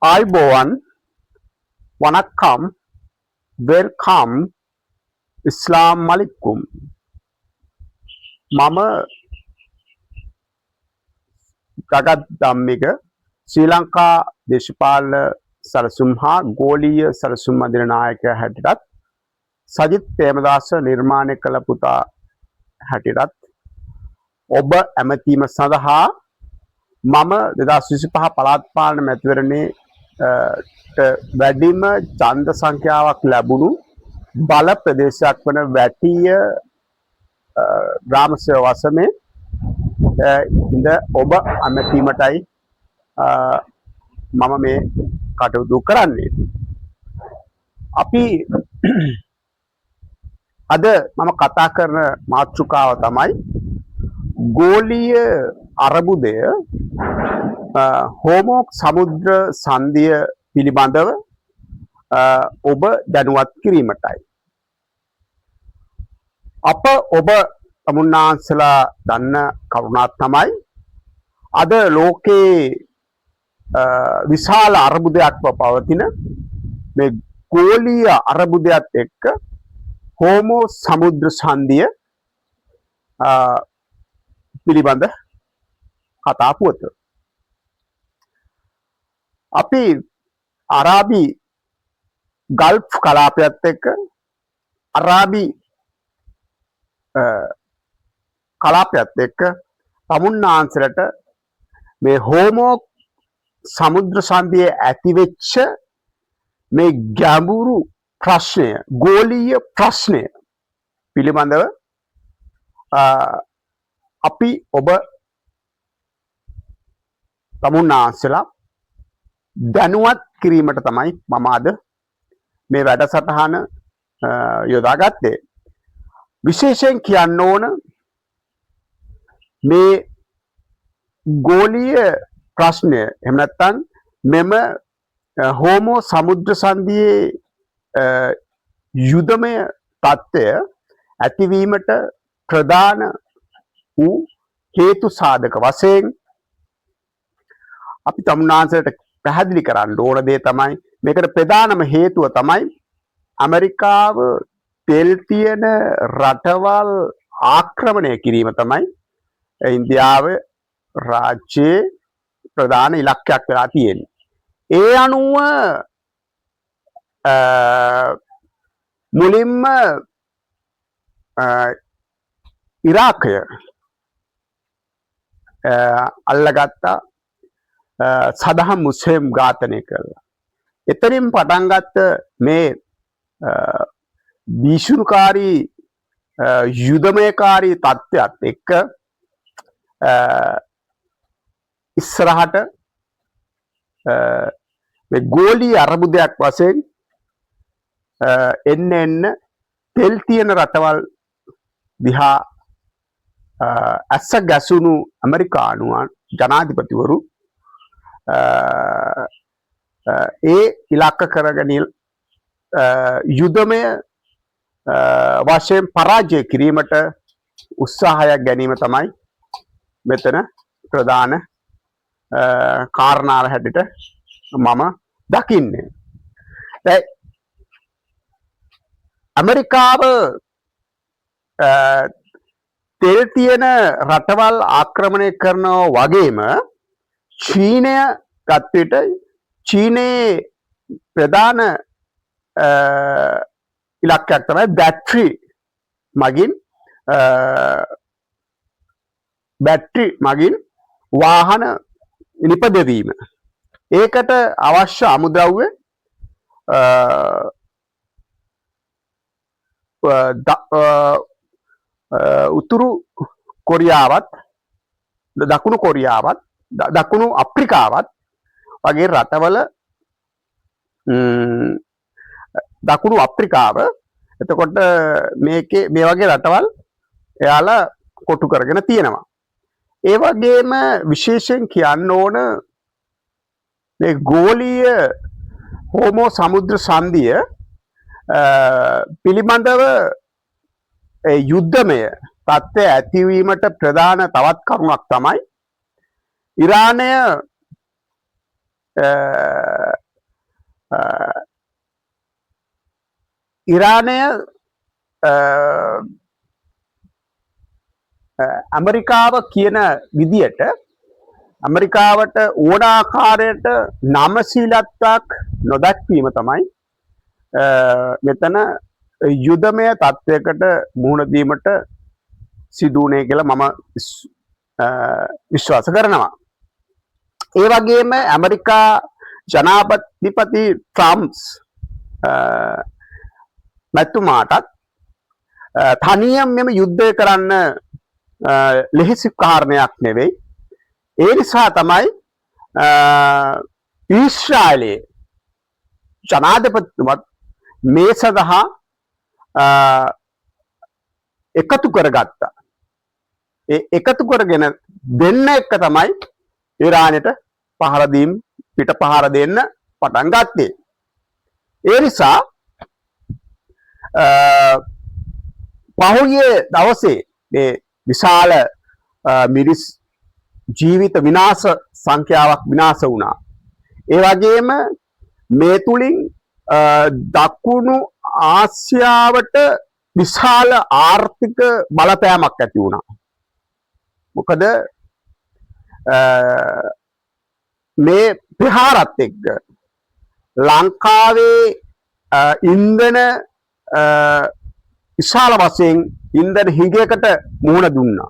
Aibowan, Wanakam, welcome, Islam Malikum. මම ගගත් ධම්මික ශ්‍රී ලංකා දේශපාලන සැලසුම් හා ගෝලීය සැලසුම් අධින නායකයා හැටියටත් සජිත් ප්‍රේමදාස නිර්මාණය කළ පුතා හැටියටත් ඔබ ඇමතීම සඳහා මම 2025 පළාත් පාලන මැතිවරණයේ වැඩිම ඡන්ද සංඛ්‍යාවක් ලැබුණු බල ප්‍රදේශයක් වන වැටිය ග්‍රාම සේවා වසමේ ඉඳ ඔබ ඇමතීමටයි මම මේ කටයුතු කරන්නේ. අපි අද මම කතා කරන මාතෘකාව තමයි ගෝලීය අර්බුදය හෝමෝක් සමුද්‍ර සංධිය පිළිබඳව ඔබ දැනුවත් කිරීමටයි. අප ඔබ තමුන්නාන්සලා දන්න කරුණක් තමයි අද ලෝකේ විශාල අර්බුදයක්ව පවතින මේ ගෝලීය අර්බුදයත් එක්ක හෝමෝ සමුද්‍ර සංධිය පිළිබඳ කතා පුවත. අපි අරාබි ගල්ෆ් කලාපයත් එක්ක අරාබි කලාපයත් එක්ක තමුන්නාන්සලට මේ හෝමෝ සමුද්‍ර සංධියේ ඇතිවෙච්ච මේ ගැඹුරු ප්‍රශ්නය ගෝලීය ප්‍රශ්නය පිළිබඳව අපි ඔබ තමුන්නාන්සලා දැනුවත් කිරීමට තමයි මම අද මේ වැඩසටහන යොදාගත්තේ. විශේෂයෙන් කියන්න ඕන මේ ගෝලීය ප්‍රශ්නය එහෙම නැත්නම් මෙම හෝමෝ සමුද්‍ර සංධියේ යුදමය තත්ත්වය ඇතිවීමට ප්‍රධාන වූ හේතු සාධක වශයෙන් අපි තමුන්නාන්සලට පැහැදිලි කරන්න ඕන දේ තමයි මේකට ප්‍රධානම හේතුව තමයි ඇමරිකාව තෙල් තියෙන රටවල් ආක්‍රමණය කිරීම තමයි ඉන්දියාව රාජ්‍යයේ ප්‍රධාන ඉලක්කයක් වෙලා තියෙන්නේ. ඒ අනුව මුලින්ම ඉරාකය අල්ලගත්තා සදහම් මුස්ලිම් ඝාතනය කළා. එතනින් පටන් ගත්ත මේ භීෂණකාරී යුදමයකාරී තත්ත්වයක් එක්ක ඉස්සරහට මේ ගෝලීය අර්බුදයක් වශයෙන් එන්න තෙල් තියෙන රටවල් දිහා ඇස්ස ගැසුණු ඇමරිකානුවන් ජනාධිපතිවරු ඒ ඉලක්ක කරගෙන යුදමය වශයෙන් පරාජය කිරීමට උත්සාහයක් ගැනීම තමයි මෙතන ප්‍රධාන කාරණාව හැටියට මම දකින්නේ. ඇමරිකාව තෙල් තියෙන රටවල් ආක්‍රමණය කරනවා වගේම චීනය ගත්ත විට චීනයේ ප්‍රධාන ඉලක්කයක් තමයි බැටරි මගින් වාහන නිපදවීම. ඒකට අවශ්‍ය අමුද්‍රව්‍ය උතුරු කොරියාවත් දකුණු කොරියාවත් දකුණු අප්‍රිකාවත් වගේ රටවල දකුණු අප්‍රිකාව එතකොට මේකේ මේ වගේ රටවල් එයාලා කොටු කරගෙන තියෙනවා. ඒ වගේම විශේෂයෙන් කියන්න ඕන මේ ගෝලීය හෝමෝ සමුද්‍ර සංධිය පිළිබඳව යුද්ධමය තත්ත්වය ඇතිවීමට ප්‍රධාන තවත් කරුණක් තමයි ඉරානය ඉරානය ඇමරිකාව කියන විදියට ඇමරිකාවට ඕන ආකාරයට නමශීලත්වයක් නොදැක්වීම තමයි මෙතන යුදමය තත්වයකට මුහුණ දීමට සිදු වුණේ කියලා මම විශ්වාස කරනවා. ඒ වගේම ඇමරිකා ජනාධිපති ට්‍රම්ප්ස් මැතිතුමාටත් තනියම මෙම යුද්ධය කරන්න ලෙහෙසි කාරණයක් නෙවෙයි. ඒ නිසා තමයි ඊශ්‍රායලයේ ජනාධිපතිතුමත් මේ සඳහා එකතු කරගත්තා. ඒ එකතු කරගෙන දෙන්න එක තමයි ඉරානයට පහර දීම් පිට පහර දෙන්න පටන් ගත්තේ. ඒ නිසා පහුගිය දවසේ මේ විශාල මිනිස් ජීවිත විනාශ සංඛ්‍යාවක් විනාශ වුණා. ඒ වගේම මේ තුලින් දකුණු ආසියාවට විශාල ආර්ථික බලපෑමක් ඇති වුණා. මොකද මේ ප්‍රහාරත් එක්ක ලංකාවේ ඉන්ධන විශාල වශයෙන් ඉන්ධන හිගයකට මුහුණ දුන්නා.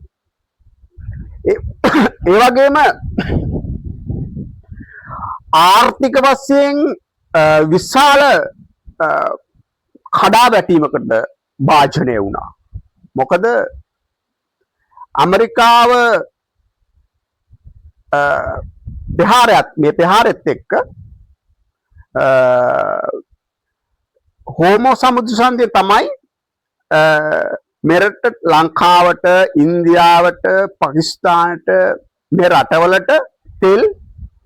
ඒ වගේම ආර්ථික වශයෙන් විශාල කඩා වැටීමකට භාජනය වුණා. මොකද ඇමරිකාව ප්‍රහාරයත් එක්ක හෝමෝ සමුද්‍ර සංධිය තමයි මෙරට ලංකාවට ඉන්දියාවට පාකිස්තානට මේ රටවලට තෙල්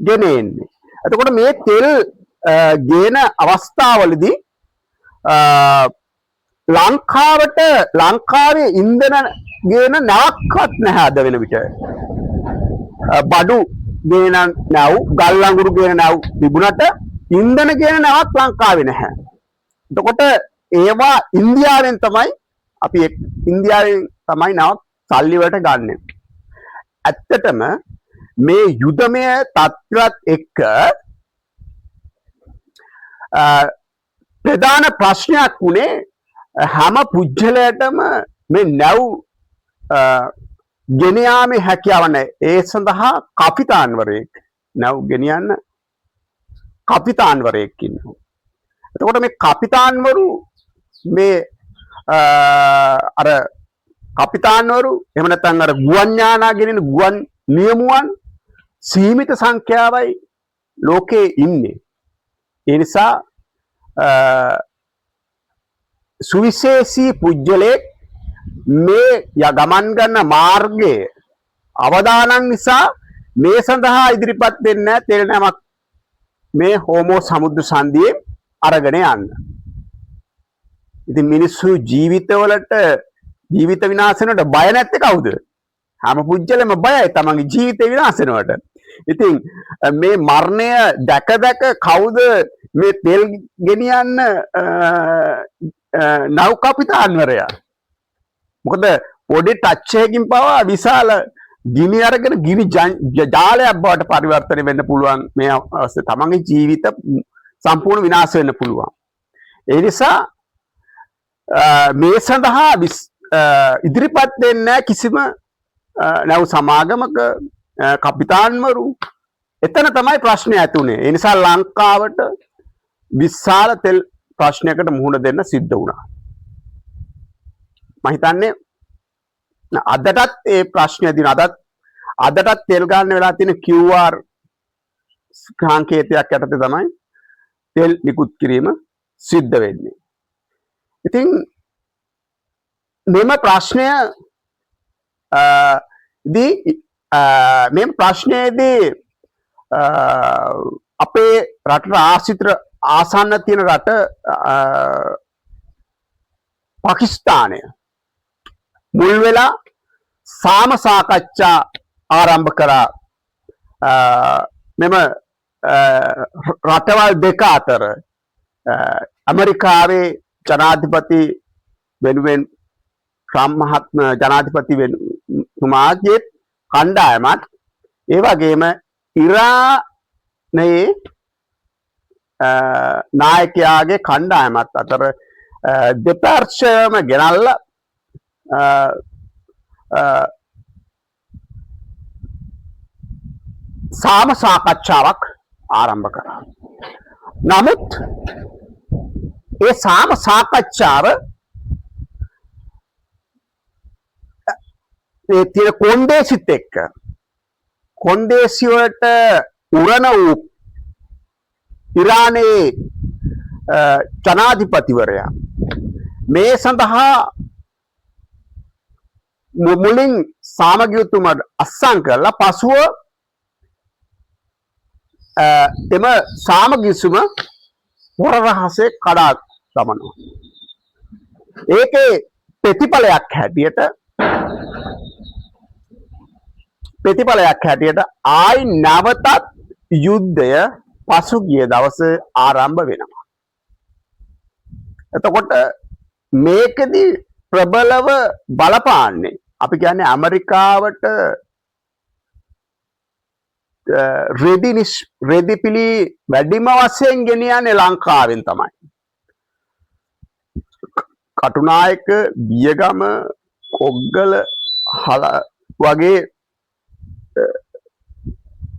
ගෙන එන්නේ. එතකොට මේ තෙල් ගේන අවස්ථාවලදී ලංකාවේ ඉන්ධන ගේන නැවක්වත් නැහැ අද වෙන විට. බඩු ගේන නැව්, ගල් අඟුරු ගේන නැව් තිබුණට ඉන්ධන ගේන නැවක් ලංකාවේ නැහැ. එතකොට ඒවා ඉන්දියාවෙන් තමයි නැවක් සල්ලි වලට ගන්නෙ. ඇත්තටම මේ යුදමය තත්ත්වයක් එක්ක ප්‍රධාන ප්‍රශ්නයක් වුණේ හැම පුජ්‍යලයටම මේ නැව් ගෙන යාමේ හැකියාව නැහැ. ඒ සඳහා කපිතාන්වරයෙක් නැව් ගෙනියන්න කපිතාන්වරයෙක් ඉන්නවා. එතකොට මේ කපිතාන්වරු මේ අර කපිතාන්වරු එහෙම නැත්නම් අර ගුවන් යානා ගෙනින ගුවන් නියමුවන් සීමිත සංඛ්‍යාවයි ලෝකේ ඉන්නේ. ඒ නිසා සුවිශේෂී පුජ්‍යලෙක් මේ ගමන් ගන්න මාර්ගයේ අවදානම් නිසා මේ සඳහා ඉදිරිපත් වෙන්නේ තෙල් නැමක් මේ හෝමෝ සමුද්‍ර සංධියේ අරගෙන යන්න. ඉතින් මිනිස්සු ජීවිතවලට ජීවිත විනාශ වෙනවට බය නැත්තේ කවුද? හැම පුජ්‍යලෙම බයයි තමන්ගේ ජීවිත විනාශ වෙනවට. ඉතින් මේ මරණය දැක කවුද මේ තෙල් ගෙනියන්න නව කපිතාන්වරයා? මොකද පොඩි ටච් එකකින් පවා විශාල ගිනි අරගෙන ගිනි ජාලයක් බවට පරිවර්තනය වෙන්න පුළුවන්. මේ අවස්ථාවේ තමන්ගේ ජීවිත සම්පූර්ණ විනාශ වෙන්න පුළුවන්. ඒ නිසා මේ සඳහා ඉදිරිපත් වෙන්නේ කිසිම නැව් සමාගමක කපිතාන්වරු. එතන තමයි ප්‍රශ්නේ ඇති උනේ. ඒ නිසා ලංකාවට විශාල තෙල් ප්‍රශ්නයකට මුහුණ දෙන්න සිද්ධ වුණා. මම හිතන්නේ අදටත් ඒ ප්‍රශ්නය දින අදටත් තෙල් ගන්න වෙලා තියෙන QR සංකේතයක් යටතේ තමයි තෙල් නිකුත් කිරීම සිද්ධ වෙන්නේ. ඉතින් මෙම ප්‍රශ්නය ප්‍රශ්නයේදී අපේ රටට ආශ්‍රිත ආසන්න තියෙන රට පාකිස්තානය මුල් වෙලා සාම සාකච්ඡා ආරම්භ කරා මෙම රටවල් දෙක අතර ඇමරිකාවේ ජනාධිපති වෙනුවෙන් ට්‍රම්ප් මහත්මයා ජනාධිපති වෙනුමාගේ කණ්ඩායමත් ඒ වගේම ඉරානයේ නායකයාගේ කණ්ඩායමත් අතර දෙපාර්ශ්වයම ගෙනල්ලා සාම සාකච්ඡාවක් ආරම්භ කරා. නමුත් ඒ සාම සාකච්ඡාව ඒ තියෙන කොන්දේසිත් එක්ක කොන්දේසි වලට උරණ වූ ඉරානයේ ජනාධිපතිවරයා මේ සඳහා මුලින් සාමගියුතුම අත්සන් කරලා පසුව එම සාමගිසුම හොර රහසේ කඩා දමනවා. ඒකේ ප්‍රතිඵලයක් හැටියට ආයි නැවතත් යුද්ධය පසුගිය දවසේ ආරම්භ වෙනවා. එතකොට මේකෙදි ප්‍රබලව බලපාන්නේ අපි කියන්නේ ඇමරිකාවට රෙදිපිලි වැඩිම වශයෙන් ගෙනියන්නේ ලංකාවෙන් තමයි. කටුනායක, බියගම, කොග්ගල වගේ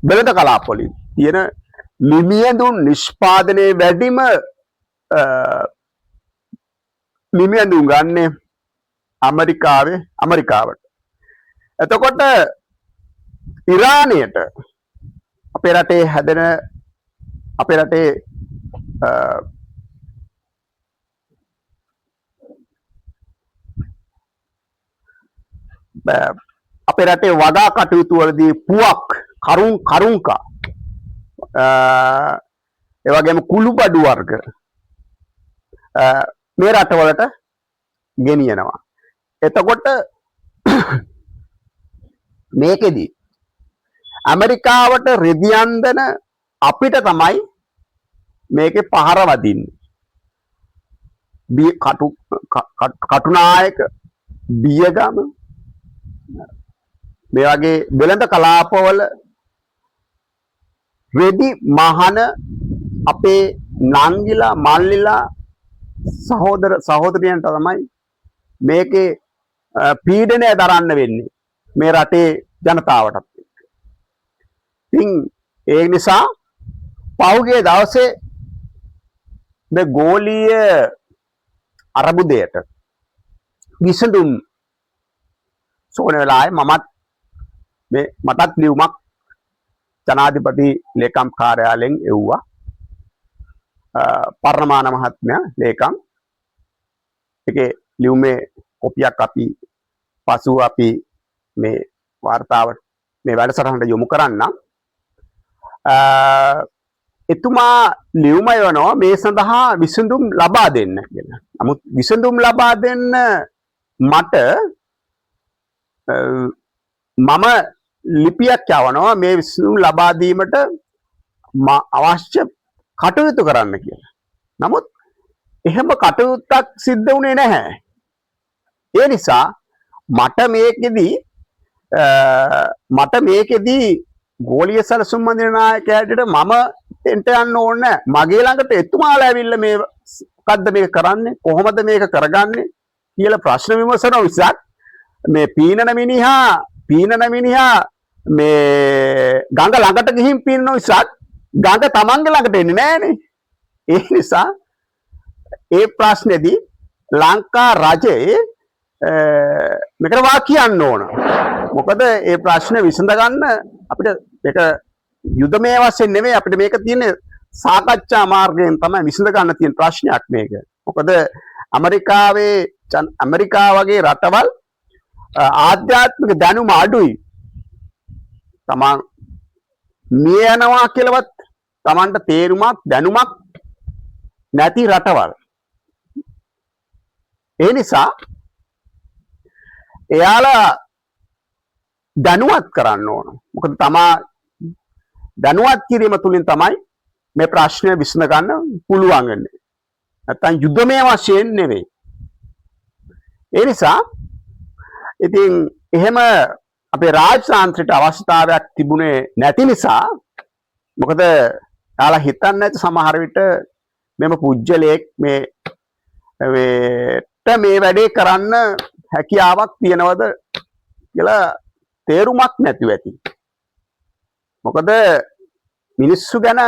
වෙළඳ කලාපවලින් තියෙන ලිමියඳුන් නිෂ්පාදනයේ වැඩිම ලිමියඳුන් ගන්නේ ඇමරිකාවට. එතකොට ඉරානයට අපේ රටේ හැදෙන අපේ රටේ අපේ රටේ වඩා කටයුතු වලදී පුවක් කරුංකා ඒ වගේම කුළුබඩු වර්ග මේ රටවලට ගෙනියනවා. එතකොට මේකෙදි ඇමරිකාවට රෙදි අන්දන අපිට තමයි මේකේ පහර වදින්නේ. කටුනායක, බියගම මේ වගේ වෙළඳ කලාපවල රෙදි මහන අපේ නංගිලා මල්ලිලා සහෝදරයන්ට තමයි මේකේ පීඩනය දරන්න වෙන්නේ මේ රටේ ජනතාවටත්. ඉතින් ඒ නිසා පහුගිය දවසේ මේ ගෝලීය අරබුදයට විසඳුම් සෝන වෙලාවේ මටත් ලියුමක් ජනාධිපති ලේකම් කාර්යාලයෙන් එව්වා. පර්ණමාන මහත්මයා ලේකම් ඒකේ ලියුමේ කොපියක් අපි පසුව අපි මේ වාර්තාවට මේ වැඩසටහනට යොමු කරන්නම්. එතුමා ලියුම යවනවා මේ සඳහා විසඳුම් ලබා දෙන්න කියලා. නමුත් විසඳුම් ලබා දෙන්න මට මම ලිපියක් යවනවා මේ විසඳුම් ලබා දීමට අවශ්‍ය කටයුතු කරන්න කියලා. නමුත් එහෙම කටයුත්තක් සිද්ධ වුණේ නැහැ. ඒ නිසා මට මේකෙදී ගෝලීය සැලසුම් අඳින නායකයාට මම එන්ට යන්න ඕනේ. මගේ ළඟට එතුමාලා ඇවිල්ලා මේ මොකද්ද මේක කරන්නේ, කොහොමද මේක කරගන්නේ කියලා ප්‍රශ්න විමසන විසක් මේ පීනන මිනිහා මේ ගඟ ළඟට ගිහින් පීනන විසක් ගඟ තමන්ගේ ළඟට එන්නේ නැහනේ. ඒ නිසා ඒ ප්‍රශ්නේදී ලංකා රජයේ මේකට වාක්‍යයන් ඕන. මොකද ඒ ප්‍රශ්න විසඳ ගන්න අපිට මේක යුදමය වශයෙන් නෙමෙයි අපිට මේක තියෙන්නේ සාකච්ඡා මාර්ගයෙන් තමයි විසඳ ගන්න තියෙන ප්‍රශ්නයක් මේක. මොකද ඇමරිකාව වගේ රටවල් ආධ්‍යාත්මික දැනුම අඩුයි. තමන් මිය යනවා කියලාවත් තමන්ට තේරුමක් දැනුමක් නැති රටවල්. ඒ නිසා එයාලා දැනුවත් කරන්න ඕන. මොකද තමා දැනුවත් කිරීම තුලින් තමයි මේ ප්‍රශ්නය විසඳ ගන්න පුළුවන් වෙන්නේ. නැත්තම් යුද්ධමය වශයෙන් නෙවෙයි. ඒ නිසා ඉතින් එහෙම අපේ රාජ්‍යතාන්ත්‍රයට අවස්ථාවක් තිබුණේ නැති නිසා මොකද යාලා හිතන්නේ නැති සමහර විට මෙම පුජ්‍යලයක් මේ වැඩේ කරන්න හැකියාවක් තියනවද කියලා තේරුමක් නැතිව ඇති. මොකද මිනිස්සු ගැන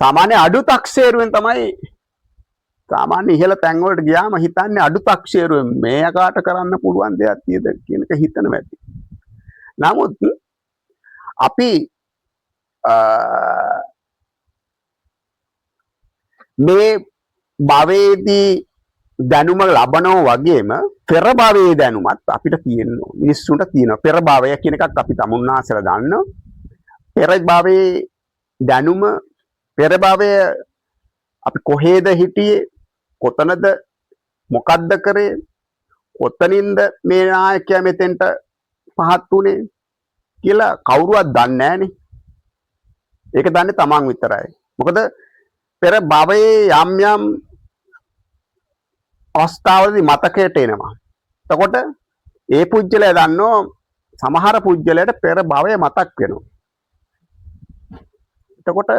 සාමාන්‍ය අඩු තක්සේරුවෙන් තමයි සාමාන්‍ය ඉහළ තැන් වලට ගියාම හිතන්නේ අඩු තක්සේරුවෙන් මේ යකාට කරන්න පුළුවන් දෙයක් තියෙද කියන එක හිතනවා ඇති. නමුත් අපි මේ භවයේදී දැනුම ලබනවා වගේම පෙර භවයේ දැනුමත් අපිට තියෙනවා. මිනිස්සුන්ට තියෙනවා. පෙර භවය කියන එකක් අපි තමුන්නාසලා දන්නවා. පෙර භවයේ දැනුම පෙර භවයේ අපි කොහෙද හිටියේ කොතනද මොකද්ද කරේ කොතනින්ද මේ නායකයා මෙතෙන්ට පහත් උනේ කියලා කවුරුවත් දන්නේ නැහනේ. ඒක දන්නේ තමන් විතරයි. මොකද පෙර භවයේ යම් යම් අවස්ථාවලදී මතකයට එනවා. එතකොට ඒ පුජ්‍යලයා දන්නෝ සමහර පුජ්‍යලයට පෙර භවය මතක් වෙනවා. එතකොට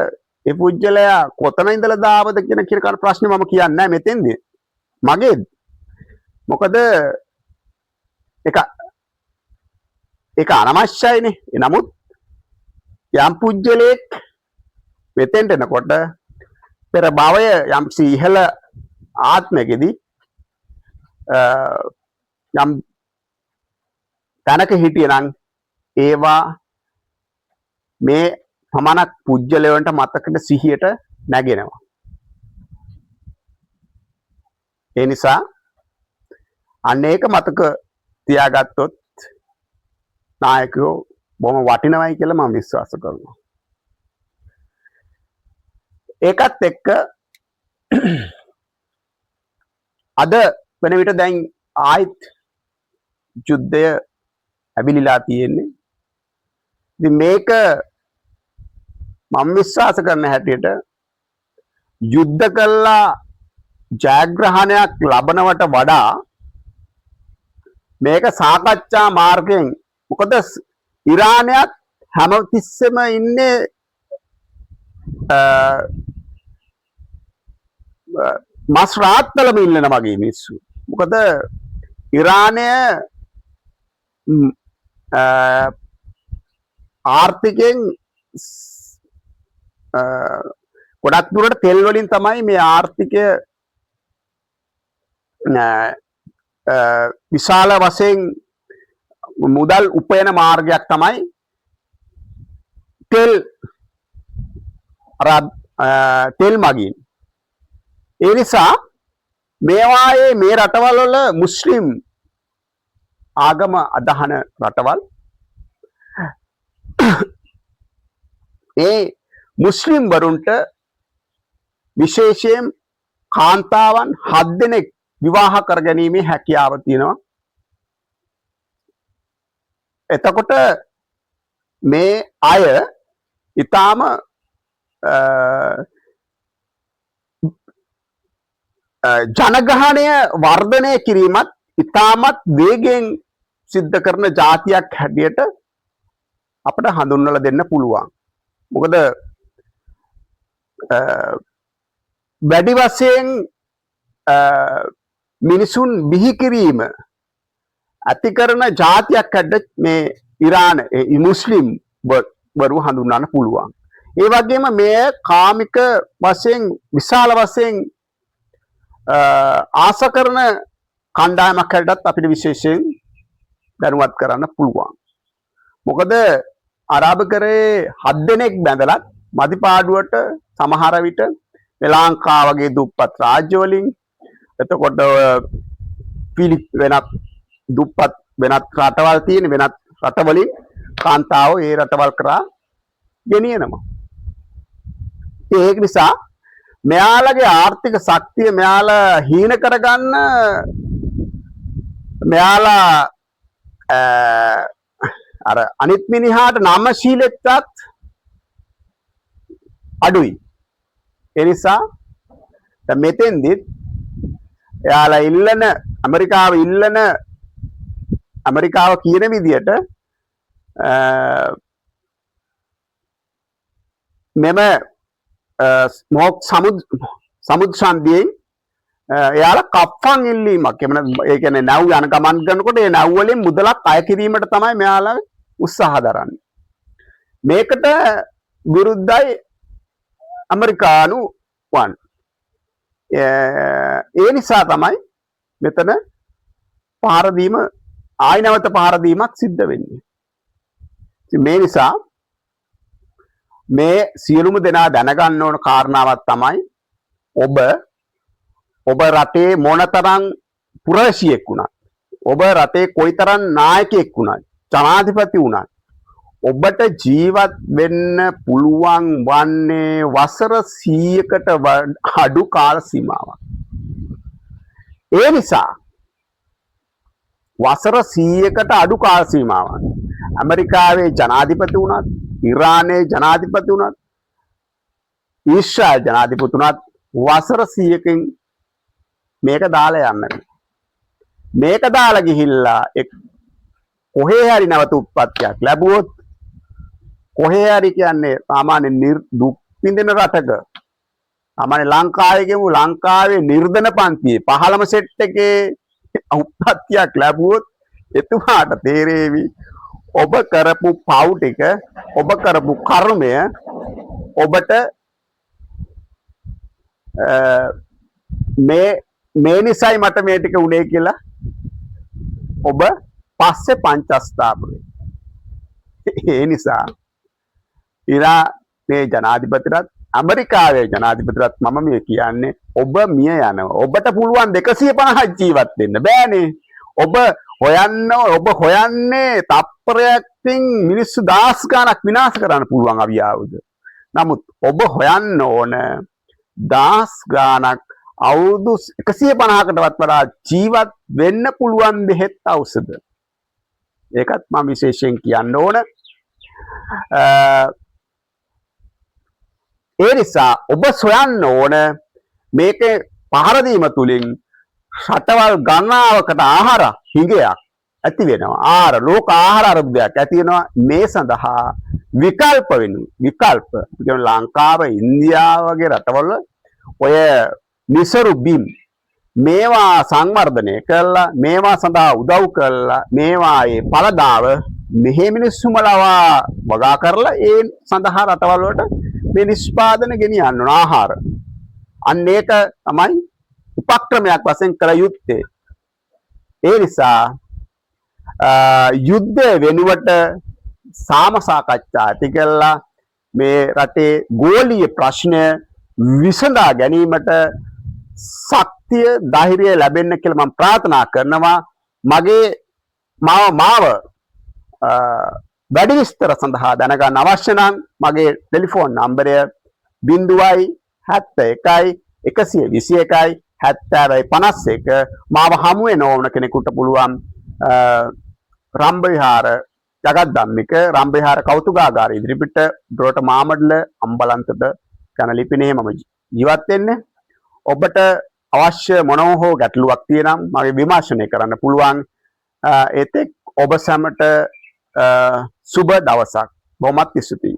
ඒ පුජ්‍යලයා කොතන ඉඳලා දාවද කියන ප්‍රශ්නේ මම කියන්නේ නැහැ මෙතෙන්දී. මගේ මොකද ඒක අනවශ්‍යයිනේ. නමුත් යම් පුජ්‍යලයක් මෙතෙන්ට එනකොට පෙර භවය යම් ඉහළ ආත්මයකදී යම් තැනක හිටියනම් ඒවා මේ පමණක් පුජ්‍යලයන්ට මතකද සිහියට නැගෙනවා. ඒ නිසා අන්න ඒක මතක තියාගත්තොත් නායකයෝ බොහොම වටිනවයි කියලා මම විශ්වාස කරනවා. ඒකත් එක්ක අද වෙන විට දැන් ආයිත් යුද්ධය ඇවිලිලා තියෙන්නේ. ඉතින් මේක මම විශ්වාස කරන හැටියට යුද්ධ කළා ජයග්‍රහණයක් ලබනවට වඩා මේක සාකච්ඡා මාර්ගයෙන් මොකද ඉරානයත් හැමතිස්සෙම ඉන්නේ මස් රාත්තලම ඉල්ලන වගේ මිනිස්සු. මොකද ඉරානය ආර්ථිකයෙන් ගොඩක් දුරට තෙල් වලින් තමයි මේ ආර්ථිකය විශාල වශයෙන් මුදල් උපයන මාර්ගයක් තමයි තෙල් මගින්. ඒ නිසා මේවායේ මේ රටවල් වල මුස්ලිම් ආගම අදහන රටවල් ඒ මුස්ලිම් වරුන්ට විශේෂයෙන් කාන්තාවන් 7 දෙනෙක් විවාහ කර ගැනීමේ හැකියාව තියෙනවා. එතකොට මේ අය ඊටාම ජනගහනය වර්ධනය කිරීමත් ඉතාමත් වේගෙන් සිද්ධ කරන ජාතියක් හැටියට අපිට හඳුන්වලා දෙන්න පුළුවන්. මොකද වැඩි වශයෙන් මිනිසුන් බිහි කිරීම ඇති කරන ජාතියක් හැටියට මේ ඉරාන මුස්ලිම් වරු හඳුන්වන්න පුළුවන්. ඒ වගේම මේ කාමික වශයෙන් විශාල වශයෙන් ආස කරන කණ්ඩායමක් හැටියටත් අපිට විශේෂයෙන් දැනුවත් කරන්න පුළුවන්. මොකද අරාබිකරේ 7 දෙනෙක් බැඳලත් මදිපාඩුවට සමහර විට ශ්‍රී ලංකා වගේ දුප්පත් රාජ්‍ය වලින් එතකොට වෙනත් දුප්පත් වෙනත් රටවල් තියෙන වෙනත් රටවලින් කාන්තාවෝ ඒ රටවල් කරා ගෙනියනවා. ඒක නිසා මෙයාලගේ ආර්ථික ශක්තිය මෙයාලා හීන කරගන්න මෙයාලා අර අනිත් මිනිහාට නම ශීලෙත්තත් අඩුයි. ඒ නිසා දැන් මෙතෙන්දිත් එයාලා ඉල්ලන ඇමරිකාව කියන විදියට මෙම මොක් සමුද්‍ර සංධියෙන් එයාලා කප්පන් ඉල්ලීමක් එමන ඒ කියන්නේ නැව් යන ගමන් කරනකොට ඒ නැව් වලින් මුදලක් අය කිරීමට තමයි මෙයාලා උත්සාහ දරන්නේ. මේකට විරුද්ධයි ඇමරිකානු වන්. ඒ නිසා තමයි මෙතන පහර දීම ආයි නැවත පහර දීමක් සිද්ධ වෙන්නේ. මේ නිසා මේ සියලුම දෙනා දැනගන්න ඕන කාරණාවක් තමයි ඔබ රටේ මොනතරම් පුරවැසියෙක් වුණත් ඔබ රටේ කොයිතරම් නායකයෙක් වුණත් ජනාධිපති වුණත් ඔබට ජීවත් වෙන්න පුළුවන් වන්නේ වසර 100කට අඩු කාල සීමාවක්. ඒ නිසා වසර 100කට අඩු කාල සීමාවක් ඇමරිකාවේ ජනාධිපති වුණත් ඉරානයේ ජනාධිපති වුණත් ඊශ්‍රායල් ජනාධිපති වුණත් වසර 100කින් මේක දාලා යන්න. මේක දාලා ගිහිල්ලා කොහේ හරි නැවත උත්පත්තියක් ලැබුවොත් කොහේ හරි කියන්නේ සාමාන්‍ය දුක් විඳින රටක සාමාන්‍ය ලංකාවේ ගෙමු ලංකාවේ නිර්ධන පන්තියේ 15ම සෙට් එකේ උත්පත්තියක් ලැබුවොත් එතුමාට තේරෙවි ඔබ කරපු පව් ටික ඔබ කරපු කර්මය ඔබට මේ නිසයි මට මේ ටික උනේ කියලා ඔබ පස්සේ පංචස්ථාප වෙයි. ඒ නිසා ඉරානයේ ජනාධිපතිරත් ඇමරිකාවේ ජනාධිපතිරත් මම මේ කියන්නේ ඔබ මිය යනවා. ඔබට පුළුවන් 250ක් ජීවත් වෙන්න බෑනේ. ඔබ හොයන්නේ තප්පරයකින් මිනිස්සු 10 ගණක් විනාශ කරන්න පුළුවන් අවියාවුද. නමුත් ඔබ හොයන්න ඕන 10 ගණක් අවුරුදු 150කටවත් වඩා ජීවත් වෙන්න පුළුවන් බෙහෙත් ඖෂධ. ඒකත් මම විශේෂයෙන් කියන්න ඕන. ඒ නිසා ඔබ සොයන්න ඕන මේකේ පහර දීම තුලින් රටවල් ගණනාවකට ආහාර හිඟයක් ඇති වෙනවා. ලෝක ආහාර අර්බුදයක් ඇති වෙනවා. මේ සඳහා විකල්ප කියන්නේ ලංකාව, ඉන්දියාව වගේ රටවල ඔය නිසරු බිම් මේවා සංවර්ධනය කළා, මේවා සඳහා උදව් කළා, මේවායේ පළදාව මෙහි මිනිස්සුමලවා වගා කරලා ඒ සඳහා රටවල් වලට මේ නිෂ්පාදන ගෙනියන්න ඕන ආහාර. අන්න ඒක තමයි උපක්‍රමයක් වශයෙන් කළ යුත්තේ. ඒ නිසා යුද්ධ වෙනුවට සාම සාකච්ඡා ඇති කළා මේ රටේ ගෝලීය ප්‍රශ්න විසඳා ගැනීමට ශක්තිය ධෛර්යය ලැබෙන්න කියලා මම ප්‍රාර්ථනා කරනවා. මාව වැඩි විස්තර සඳහා දැනගන්න අවශ්‍ය නම් මගේ ටෙලිෆෝන් නම්බරය 071 121 7051 මාව හමු වෙන ඕන කෙනෙකුට පුළුවන් රම්බවිහාර ජගත්ධම්මික රම්බවිහාර කෞතුකාගාර ඉදිරිපිට දොරට මාමඩල අම්බලන්තට යන ලිපිනේ මම ජීවත් වෙන්නේ. ඔබට අවශ්‍ය මොනවා හෝ ගැටලුවක් තියෙනම් මගේ විමර්ශනය කරන්න පුළුවන්. ඒතෙක් ඔබ සැමට සුබ දවසක්. බොහොමත් ස්තුතියි.